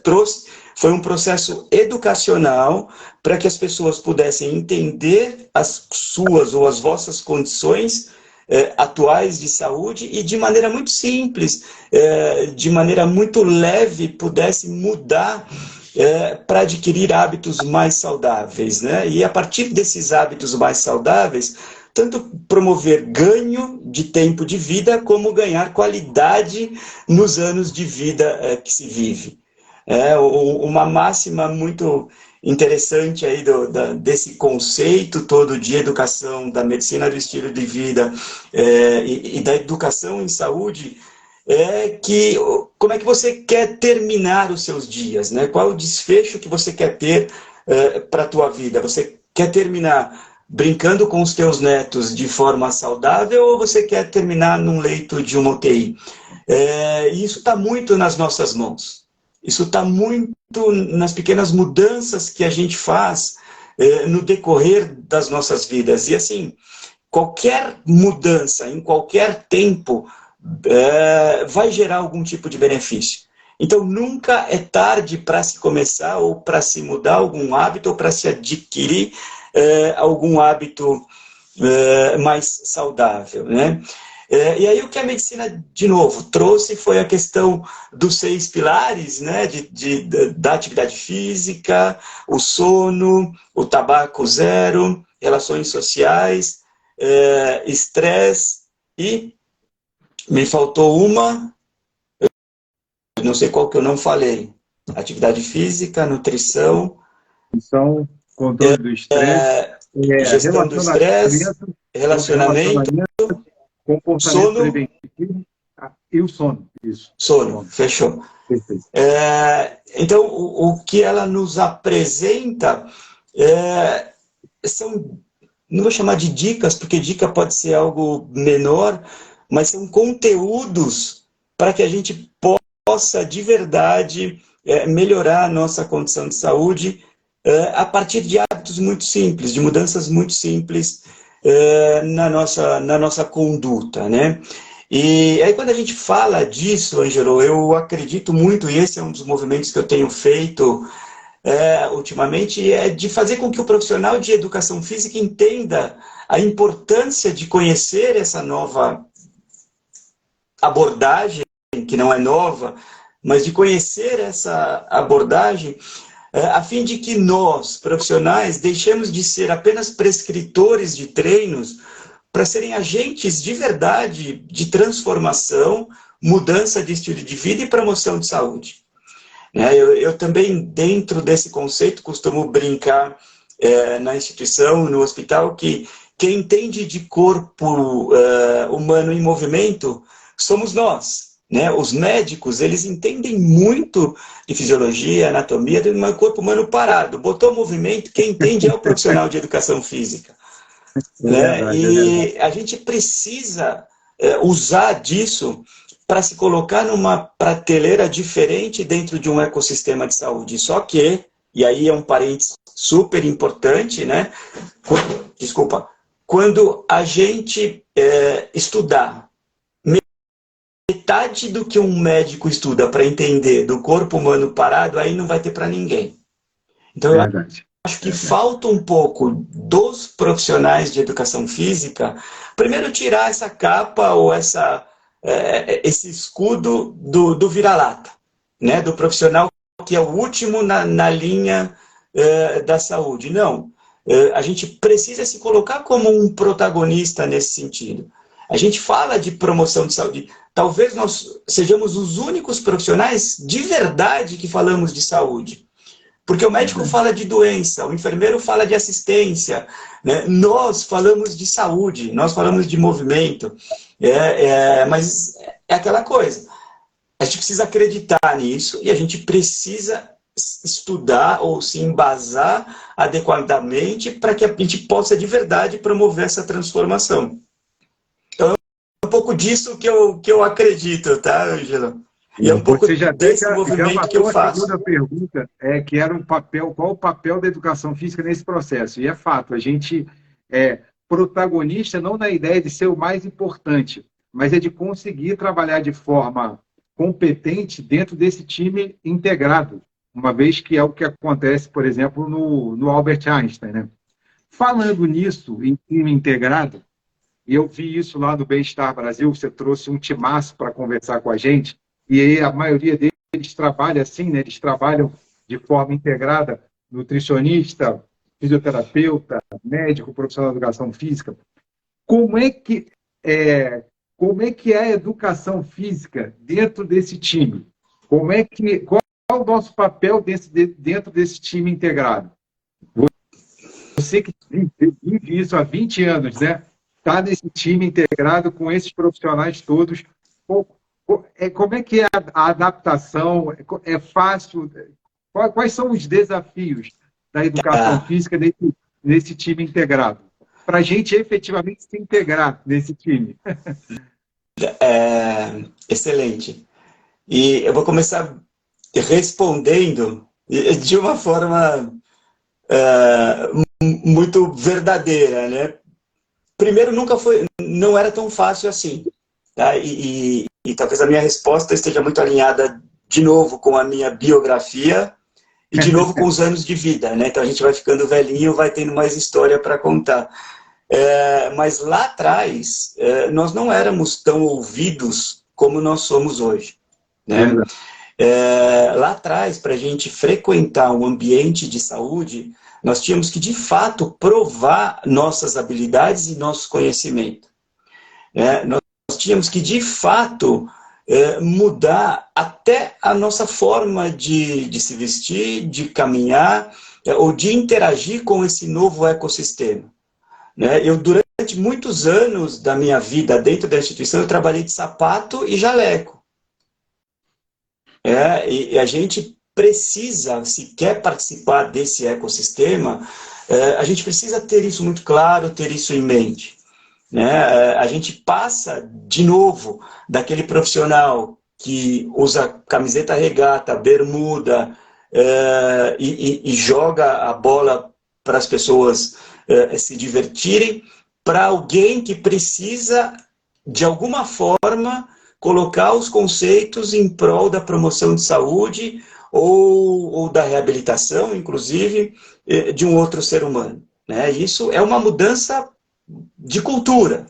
trouxe foi um processo educacional para que as pessoas pudessem entender as suas ou as vossas condições atuais de saúde e de maneira muito simples, de maneira muito leve, pudesse mudar para adquirir hábitos mais saudáveis, né? E a partir desses hábitos mais saudáveis, tanto promover ganho de tempo de vida, como ganhar qualidade nos anos de vida que se vive. Uma máxima muito interessante aí desse conceito todo de educação, da medicina do estilo de vida e da educação em saúde, como é que você quer terminar os seus dias, né? Qual é o desfecho que você quer ter para a tua vida? Você quer terminar brincando com os teus netos de forma saudável ou você quer terminar num leito de uma UTI? E isso está muito nas nossas mãos. Isso está muito nas pequenas mudanças que a gente faz no decorrer das nossas vidas. E assim, qualquer mudança em qualquer tempo vai gerar algum tipo de benefício. Então, nunca é tarde para se começar ou para se mudar algum hábito ou para se adquirir algum hábito mais saudável, né? E aí o que a medicina, de novo, trouxe foi a questão dos 6 pilares, né, da atividade física, o sono, o tabaco zero, relações sociais, estresse e me faltou uma, não sei qual que eu não falei, atividade física, nutrição, Então, controle do estresse, gestão do estresse, relacionamento, comportamento sono, preventivo e o sono. Isso. Sono, fechou. Perfeito. Então, o que ela nos apresenta são, não vou chamar de dicas, porque dica pode ser algo menor, mas são conteúdos para que a gente possa, de verdade, melhorar a nossa condição de saúde a partir de hábitos muito simples, de mudanças muito simples na nossa conduta, né? E aí quando a gente fala disso, Ângelo, eu acredito muito, e esse é um dos movimentos que eu tenho feito ultimamente, é de fazer com que o profissional de educação física entenda a importância de conhecer essa nova abordagem, que não é nova, mas de conhecer essa abordagem a fim de que nós, profissionais, deixemos de ser apenas prescritores de treinos para serem agentes de verdade de transformação, mudança de estilo de vida e promoção de saúde. Eu também, dentro desse conceito, costumo brincar na instituição, no hospital, que quem entende de corpo humano em movimento somos nós. Os médicos, eles entendem muito de fisiologia, anatomia, de um corpo humano parado. Botou movimento, quem entende é o profissional de educação física. E a gente precisa usar disso para se colocar numa prateleira diferente dentro de um ecossistema de saúde. Só que, e aí é um parênteses super importante, né? Quando a gente estudar metade do que um médico estuda para entender do corpo humano parado, aí não vai ter para ninguém. Então, eu acho que falta um pouco dos profissionais de educação física, primeiro tirar essa capa ou esse escudo do vira-lata, né? Do profissional que é o último na linha da saúde. Não, a gente precisa se colocar como um protagonista nesse sentido. A gente fala de promoção de saúde. Talvez nós sejamos os únicos profissionais de verdade que falamos de saúde. Porque o médico fala de doença, o enfermeiro fala de assistência, né? Nós falamos de saúde, nós falamos de movimento. Mas é aquela coisa. A gente precisa acreditar nisso e a gente precisa estudar ou se embasar adequadamente para que a gente possa de verdade promover essa transformação. Então, é um pouco disso que eu acredito, tá, Ângelo? E é um pouco desse movimento que eu faço. A segunda pergunta que era qual o papel da educação física nesse processo? E é fato, a gente é protagonista não na ideia de ser o mais importante, mas é de conseguir trabalhar de forma competente dentro desse time integrado, uma vez que é o que acontece, por exemplo, no Albert Einstein, né? Falando nisso, em time integrado, e eu vi isso lá no Bem-Estar Brasil, você trouxe um timaço para conversar com a gente, e aí a maioria deles trabalha assim, né? Eles trabalham de forma integrada, nutricionista, fisioterapeuta, médico, profissional de educação física. Como é que é a educação física dentro desse time? Qual o nosso papel dentro desse time integrado? Você que vive isso há 20 anos, né? Está nesse time integrado com esses profissionais todos. Como é que é a adaptação? É fácil? Quais são os desafios da educação Ah, física nesse time integrado? Para a gente efetivamente se integrar nesse time. excelente. E eu vou começar respondendo de uma forma muito verdadeira, né? Primeiro, não era tão fácil assim, tá? E talvez a minha resposta esteja muito alinhada de novo com a minha biografia e de novo com os anos de vida, né? Então a gente vai ficando velhinho, vai tendo mais história para contar. Mas lá atrás, nós não éramos tão ouvidos como nós somos hoje, né? Lá atrás, para a gente frequentar um ambiente de saúde, nós tínhamos que, de fato, provar nossas habilidades e nosso conhecimento. Nós tínhamos que, de fato, mudar até a nossa forma de se vestir, de caminhar, ou de interagir com esse novo ecossistema. Eu, durante muitos anos da minha vida dentro da instituição, eu trabalhei de sapato e jaleco. E a gente precisa, se quer participar desse ecossistema, a gente precisa ter isso muito claro, ter isso em mente. A gente passa, de novo, daquele profissional que usa camiseta regata, bermuda, e joga a bola para as pessoas se divertirem, para alguém que precisa, de alguma forma, colocar os conceitos em prol da promoção de saúde ou da reabilitação, inclusive, de um outro ser humano. Isso é uma mudança de cultura.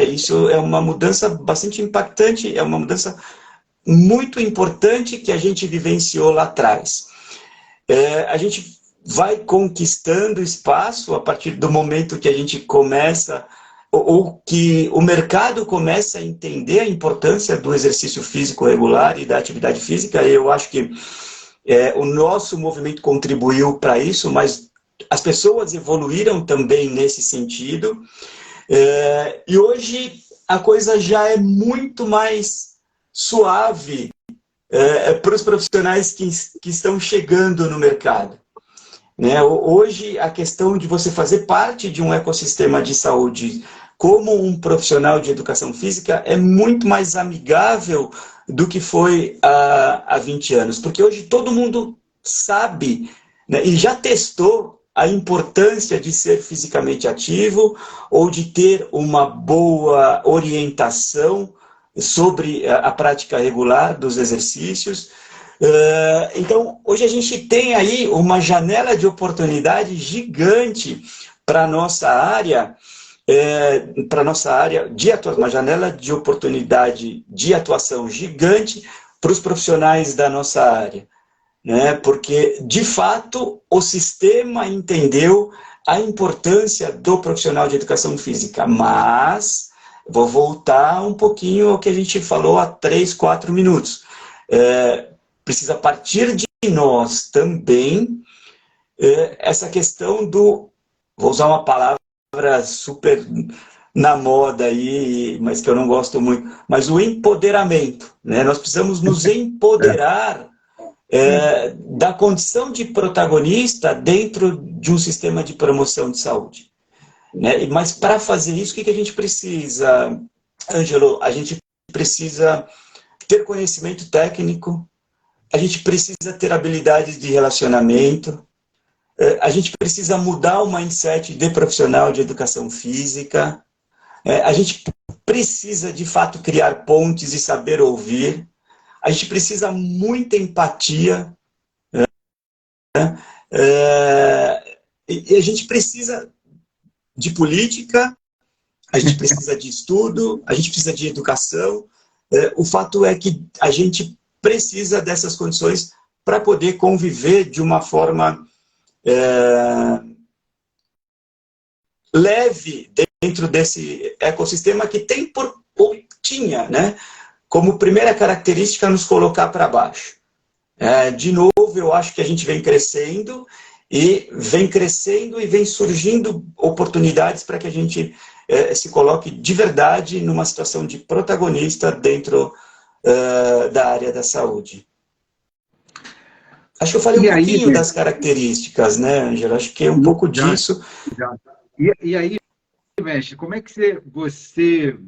Isso é uma mudança bastante impactante, é uma mudança muito importante que a gente vivenciou lá atrás. A gente vai conquistando espaço a partir do momento que a gente começa, ou que o mercado começa a entender a importância do exercício físico regular e da atividade física. Eu acho que o nosso movimento contribuiu para isso, mas as pessoas evoluíram também nesse sentido. E hoje a coisa já é muito mais suave para os profissionais que estão chegando no mercado. Hoje, a questão de você fazer parte de um ecossistema de saúde como um profissional de educação física é muito mais amigável do que foi há 20 anos, porque hoje todo mundo sabe, e já testou a importância de ser fisicamente ativo ou de ter uma boa orientação sobre a prática regular dos exercícios. Então, hoje a gente tem aí uma janela de oportunidade gigante para a nossa área, de atuação, uma janela de oportunidade de atuação gigante para os profissionais da nossa área. Porque, de fato, o sistema entendeu a importância do profissional de educação física. Mas, vou voltar um pouquinho ao que a gente falou há 3, 4 minutos. Precisa partir de nós também essa questão do, vou usar uma palavra super na moda aí, mas que eu não gosto muito, mas o empoderamento. Nós precisamos nos empoderar da condição de protagonista dentro de um sistema de promoção de saúde. Mas para fazer isso, o que a gente precisa, Ângelo? A gente precisa ter conhecimento técnico, a gente precisa ter habilidades de relacionamento, a gente precisa mudar o mindset de profissional de educação física, a gente precisa, de fato, criar pontes e saber ouvir, a gente precisa muita empatia, e a gente precisa de política, a gente precisa de estudo, a gente precisa de educação. O fato é que a gente precisa dessas condições para poder conviver de uma forma leve dentro desse ecossistema que tem ou tinha, como primeira característica nos colocar para baixo. De novo, eu acho que a gente vem crescendo e vem surgindo oportunidades para que a gente se coloque de verdade numa situação de protagonista dentro da área da saúde. Acho que eu falei um E aí, pouquinho das características, né, Ângela? Acho que é um pouco já, disso. já. E aí, mestre, como é que você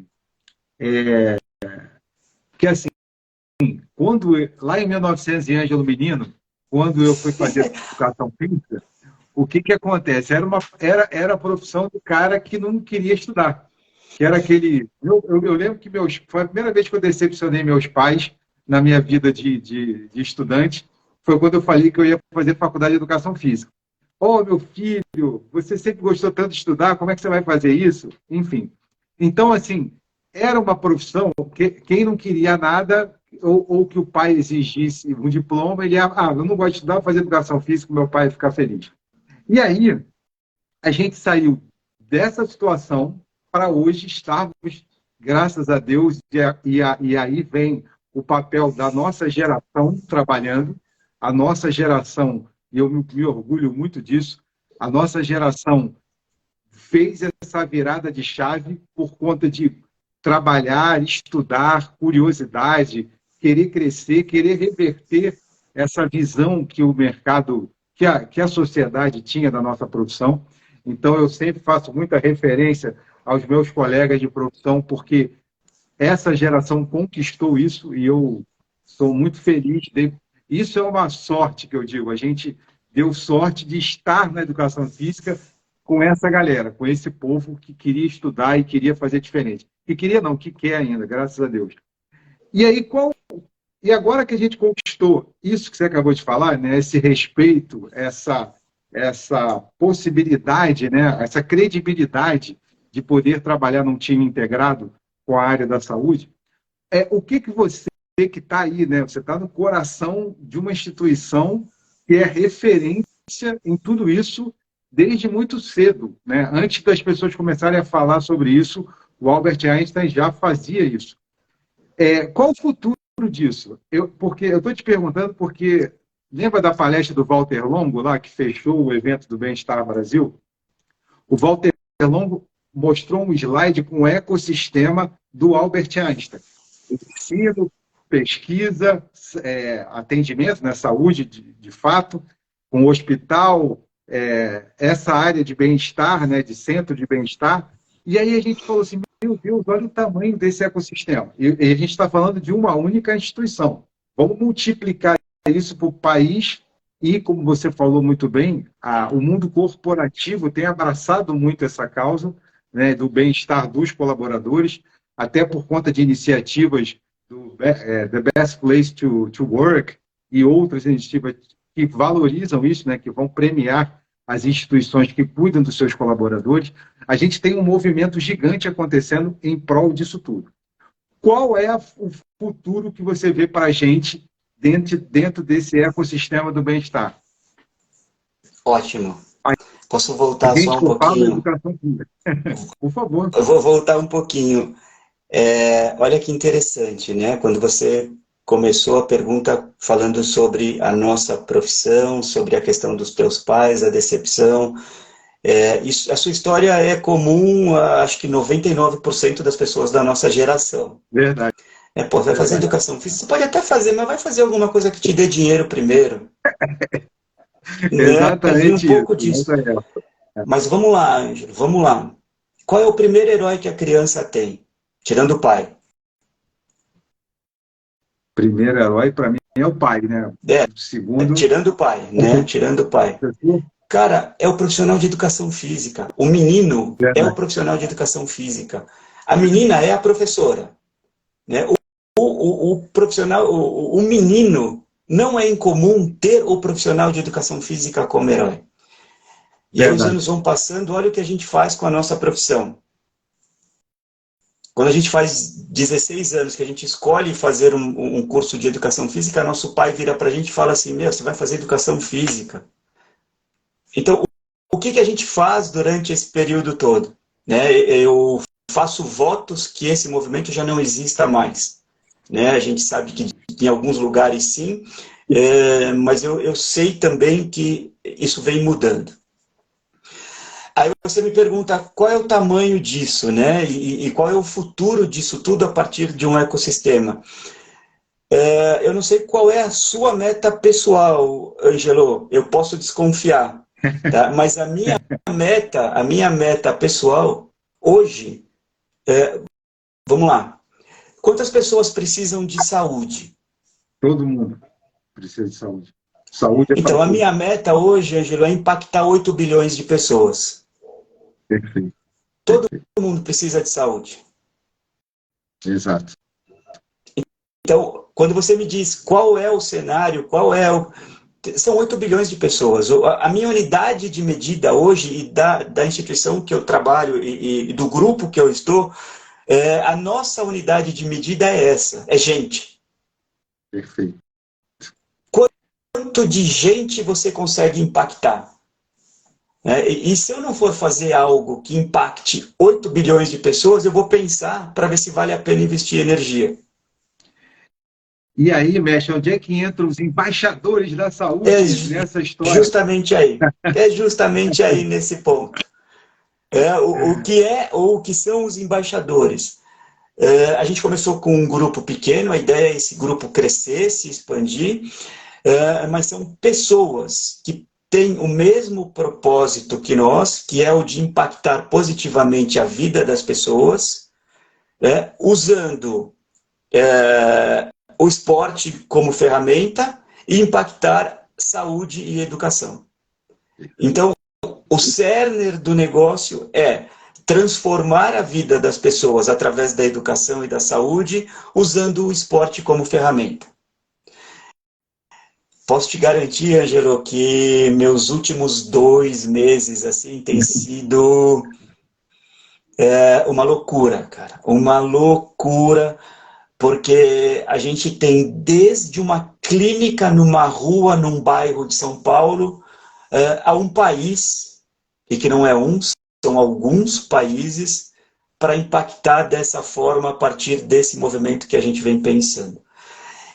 que assim, lá em 1900 em Ângelo Menino, quando eu fui fazer educação física, o que acontece? Era a profissão do cara que não queria estudar. Que era aquele. Eu lembro que foi a primeira vez que eu decepcionei meus pais na minha vida de estudante, foi quando eu falei que eu ia fazer faculdade de educação física. Oh, meu filho, você sempre gostou tanto de estudar, como é que você vai fazer isso? Enfim. Então, assim, era uma profissão que quem não queria nada, ou que o pai exigisse um diploma, ele ia, eu não gosto de estudar, vou fazer educação física, meu pai ia ficar feliz. E aí, a gente saiu dessa situação para hoje estarmos, graças a Deus, e aí vem o papel da nossa geração trabalhando, a nossa geração, e eu me orgulho muito disso, a nossa geração fez essa virada de chave por conta de trabalhar, estudar, curiosidade, querer crescer, querer reverter essa visão que o mercado, que a sociedade tinha da nossa profissão. Então, eu sempre faço muita referência aos meus colegas de profissão, porque essa geração conquistou isso e eu sou muito feliz. Isso é uma sorte que eu digo. A gente deu sorte de estar na educação física com essa galera, com esse povo que queria estudar e queria fazer diferente. Que queria não, que quer ainda, graças a Deus. E aí, e agora que a gente conquistou isso que você acabou de falar, né, esse respeito, essa possibilidade, né, essa credibilidade de poder trabalhar num time integrado com a área da saúde, o que você que está aí, né, você está no coração de uma instituição que é referência em tudo isso desde muito cedo, né? Antes das pessoas começarem a falar sobre isso, o Albert Einstein já fazia isso. Qual o futuro disso? Porque eu estou te perguntando porque lembra da palestra do Walter Longo, lá, que fechou o evento do Bem-Estar Brasil? O Walter Longo mostrou um slide com o ecossistema do Albert Einstein. Ensino, pesquisa, atendimento, né, saúde de fato, com o hospital, essa área de bem-estar, né, de centro de bem-estar. E aí a gente falou assim, meu Deus, olha o tamanho desse ecossistema. E a gente está falando de uma única instituição. Vamos multiplicar isso para o país e, como você falou muito bem, o mundo corporativo tem abraçado muito essa causa, né, do bem-estar dos colaboradores, até por conta de iniciativas do The Best Place to Work e outras iniciativas que valorizam isso, né, que vão premiar as instituições que cuidam dos seus colaboradores. A gente tem um movimento gigante acontecendo em prol disso tudo. Qual é o futuro que você vê para a gente dentro desse ecossistema do bem-estar? Ótimo. Posso voltar só um pouquinho? Por favor. Eu vou voltar um pouquinho. Olha que interessante, né? Quando você começou a pergunta falando sobre a nossa profissão, sobre a questão dos teus pais, a decepção. A sua história é comum a, acho que 99% das pessoas da nossa geração. Verdade. Vai fazer educação física, você pode até fazer, mas vai fazer alguma coisa que te dê dinheiro primeiro. Exatamente um pouco disso. Mas vamos lá, Ângelo, vamos lá. Qual é o primeiro herói que a criança tem? Tirando o pai. Primeiro herói, para mim, é o pai, né? Segundo... Tirando o pai, né? Tirando o pai. Cara, é o profissional de educação física. O menino é o profissional de educação física. A menina é a professora. Né? O profissional, o menino, não é incomum ter o profissional de educação física como herói. E aí os anos vão passando, olha o que a gente faz com a nossa profissão. Quando a gente faz 16 anos, que a gente escolhe fazer um curso de educação física, nosso pai vira para a gente e fala assim, você vai fazer educação física. Então, o que a gente faz durante esse período todo? Né? Eu faço votos que esse movimento já não exista mais. Né? A gente sabe que em alguns lugares sim, mas eu sei também que isso vem mudando. Aí você me pergunta qual é o tamanho disso, né? E qual é o futuro disso tudo a partir de um ecossistema. Eu não sei qual é a sua meta pessoal, Ângelo, eu posso desconfiar, tá? Mas a minha meta pessoal, hoje, vamos lá, quantas pessoas precisam de saúde? Todo mundo precisa de saúde. Saúde é para Então, a todos. minha meta hoje, Ângelo, é impactar 8 bilhões de pessoas. Perfeito. Todo Perfeito. mundo precisa de saúde. Exato. Então, quando você me diz qual é o cenário, são 8 bilhões de pessoas. A minha unidade de medida hoje, e da instituição que eu trabalho e do grupo que eu estou, a nossa unidade de medida é essa, é gente. Perfeito. Quanto de gente você consegue impactar? E se eu não for fazer algo que impacte 8 bilhões de pessoas, eu vou pensar para ver se vale a pena investir energia. E aí, mestre, onde é que entram os embaixadores da É saúde nessa história? justamente aí. É justamente aí nesse ponto. O que são os embaixadores? A gente começou com um grupo pequeno, a ideia é esse grupo crescer, se expandir, mas são pessoas que têm o mesmo propósito que nós, que é o de impactar positivamente a vida das pessoas, usando o esporte como ferramenta e impactar saúde e educação. Então, o cerne do negócio é transformar a vida das pessoas através da educação e da saúde, usando o esporte como ferramenta. Posso te garantir, Angelo, que meus últimos 2 meses assim tem sido uma loucura, cara. Uma loucura, porque a gente tem desde uma clínica numa rua, num bairro de São Paulo, a um país, e que não é um, são alguns países, para impactar dessa forma a partir desse movimento que a gente vem pensando.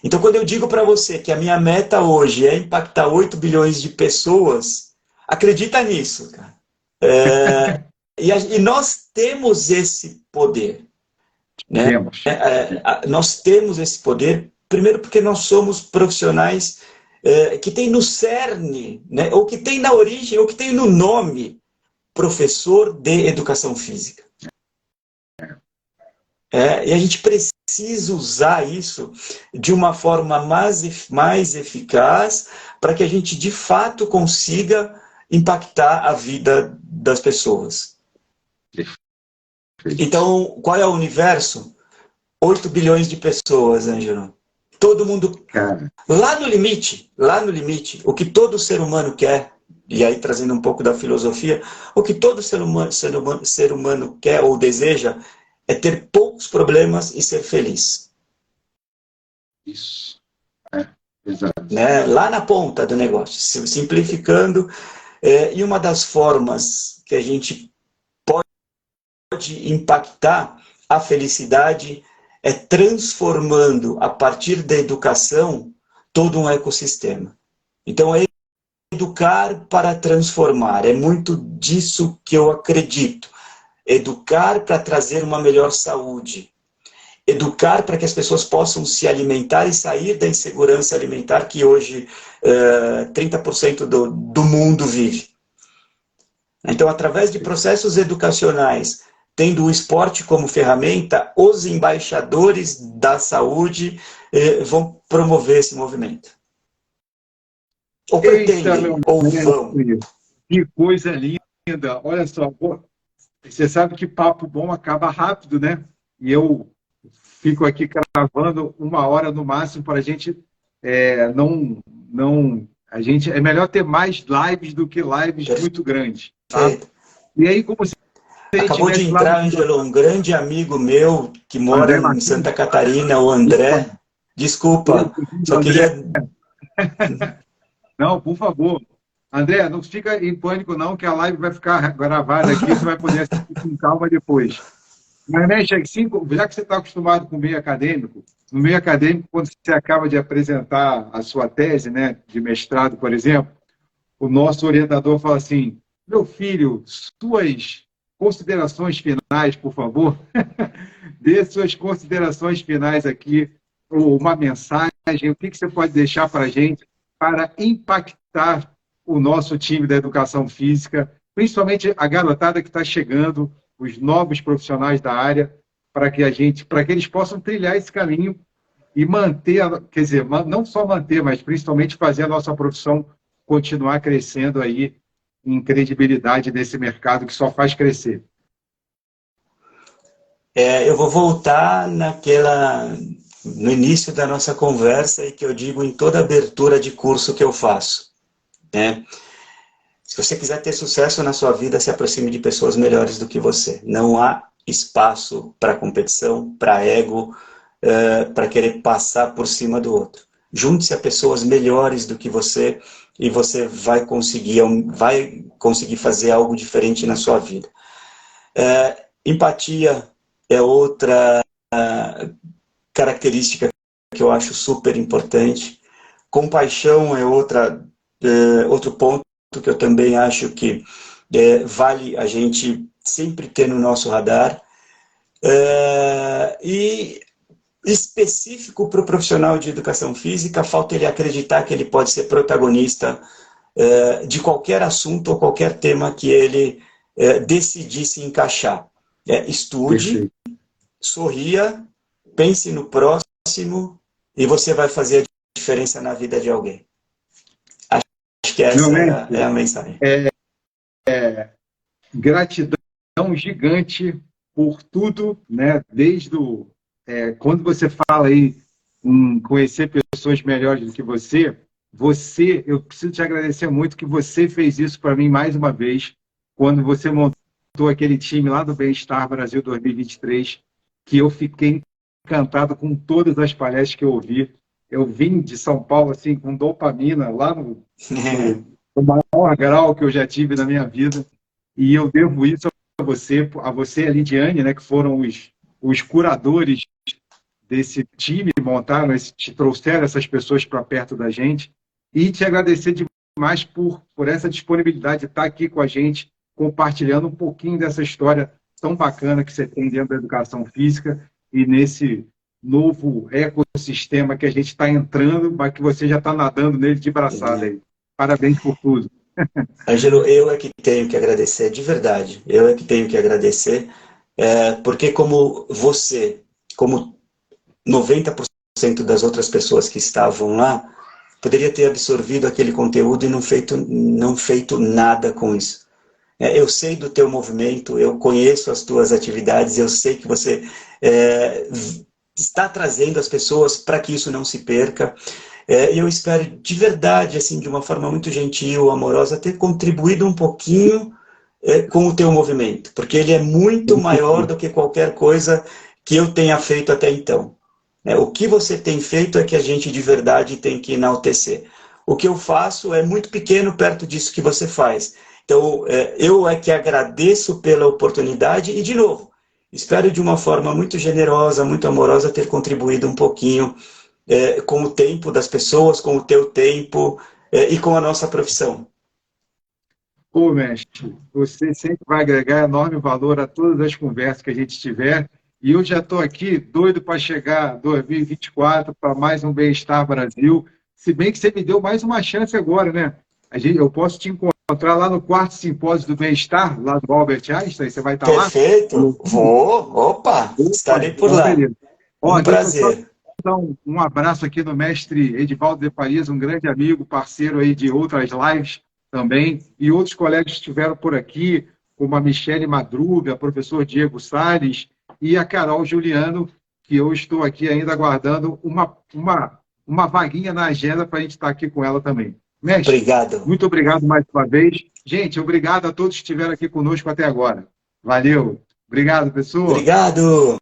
Então, quando eu digo para você que a minha meta hoje é impactar 8 bilhões de pessoas, acredita nisso, cara. E nós temos esse poder. Né? Temos. Nós temos esse poder, primeiro porque nós somos profissionais que tem no cerne, né? Ou que tem na origem, ou que tem no nome, professor de educação física. E a gente precisa usar isso de uma forma mais eficaz para que a gente, de fato, consiga impactar a vida das pessoas. Então, qual é o universo? 8 bilhões de pessoas, Ângelo. Todo mundo... Cara. Lá no limite, o que todo ser humano quer, e aí trazendo um pouco da filosofia, o que todo ser humano quer ou deseja é ter poucos problemas e ser feliz. Isso. Exato. Né? Lá na ponta do negócio, simplificando, e uma das formas que a gente pode impactar a felicidade é transformando, a partir da educação, todo um ecossistema. Então, é educar para transformar. É muito disso que eu acredito. Educar para trazer uma melhor saúde. Educar para que as pessoas possam se alimentar e sair da insegurança alimentar que hoje 30% do mundo vive. Então, através de processos educacionais, tendo o esporte como ferramenta, os embaixadores da saúde vão promover esse movimento. Ou pretendem, ou vão. Que coisa linda. Olha só, você sabe que papo bom acaba rápido, né? E eu fico aqui gravando 1 hora no máximo para a gente a gente é melhor ter mais lives do que lives muito grandes, tá? E aí, como você acabou de entrar, Ângelo, um grande amigo meu que mora em Santa Catarina, o André. Desculpa, só queria... Não, por favor. André, não fica em pânico não, que a live vai ficar gravada aqui, você vai poder assistir com calma depois. Mas, mestre, assim, já que você está acostumado com o meio acadêmico, no meio acadêmico, quando você acaba de apresentar a sua tese, né, de mestrado, por exemplo, o nosso orientador fala assim: meu filho, suas considerações finais, por favor. Dê suas considerações finais aqui, ou uma mensagem, o que você pode deixar para a gente para impactar o nosso time da educação física, principalmente a garotada que está chegando, os novos profissionais da área, para que eles possam trilhar esse caminho e manter, quer dizer, não só manter, mas principalmente fazer a nossa profissão continuar crescendo aí em credibilidade nesse mercado que só faz crescer. Eu vou voltar no início da nossa conversa e que eu digo em toda abertura de curso que eu faço, né? Se você quiser ter sucesso na sua vida, se aproxime de pessoas melhores do que você. Não há espaço para competição, para ego, para querer passar por cima do outro. Junte-se a pessoas melhores do que você e você vai conseguir fazer algo diferente na sua vida. Empatia é outra característica que eu acho super importante. Compaixão é outro ponto que eu também acho que vale a gente sempre ter no nosso radar. E específico para o profissional de educação física, falta ele acreditar que ele pode ser protagonista de qualquer assunto ou qualquer tema que ele decidir se encaixar. Estude, sorria, pense no próximo e você vai fazer a diferença na vida de alguém. Acho que essa é a mensagem. Gratidão gigante por tudo, né? Desde quando você fala aí em conhecer pessoas melhores do que eu preciso te agradecer muito que você fez isso para mim mais uma vez, quando você montou aquele time lá do Bem-Estar Brasil 2023, que eu fiquei encantado com todas as palestras que eu ouvi. Eu vim de São Paulo assim com dopamina lá no maior grau que eu já tive na minha vida, e eu devo isso a você e a Lidiane, né, que foram os curadores desse time, trouxeram essas pessoas para perto da gente, e te agradecer demais por essa disponibilidade de estar aqui com a gente, compartilhando um pouquinho dessa história tão bacana que você tem dentro da educação física e nesse novo ecossistema que a gente está entrando, mas que você já está nadando nele de braçada aí. Parabéns por tudo. Ângelo, eu é que tenho que agradecer, de verdade. Eu é que tenho que agradecer, porque como você, como 90% das outras pessoas que estavam lá, poderia ter absorvido aquele conteúdo e não feito nada com isso. Eu sei do teu movimento, eu conheço as tuas atividades, eu sei que você está trazendo as pessoas para que isso não se perca. E eu espero de verdade, assim, de uma forma muito gentil, amorosa, ter contribuído um pouquinho com o teu movimento, porque ele é muito maior do que qualquer coisa que eu tenha feito até então. O que você tem feito é que a gente de verdade tem que enaltecer. O que eu faço é muito pequeno perto disso que você faz. Então, eu é que agradeço pela oportunidade e, de novo, espero de uma forma muito generosa, muito amorosa, ter contribuído um pouquinho com o tempo das pessoas, com o teu tempo e com a nossa profissão. Pô, mestre, você sempre vai agregar enorme valor a todas as conversas que a gente tiver, e eu já estou aqui doido para chegar 2024 para mais um Bem-Estar Brasil, se bem que você me deu mais uma chance agora, né? Eu posso te encontrar lá no 4º Simpósio do Bem-Estar, lá do Albert Einstein, você vai estar lá? Perfeito, vou, opa, estarei por lá. Um prazer. Então, um abraço aqui no mestre Edivaldo de Paris, um grande amigo, parceiro aí de outras lives também, e outros colegas que estiveram por aqui, como a Michele Madruga, o professor Diego Salles e a Carol Juliano, que eu estou aqui ainda aguardando uma vaguinha na agenda para a gente estar aqui com ela também. Mestre, obrigado. Muito obrigado mais uma vez. Gente, obrigado a todos que estiveram aqui conosco até agora. Valeu. Obrigado, pessoal. Obrigado.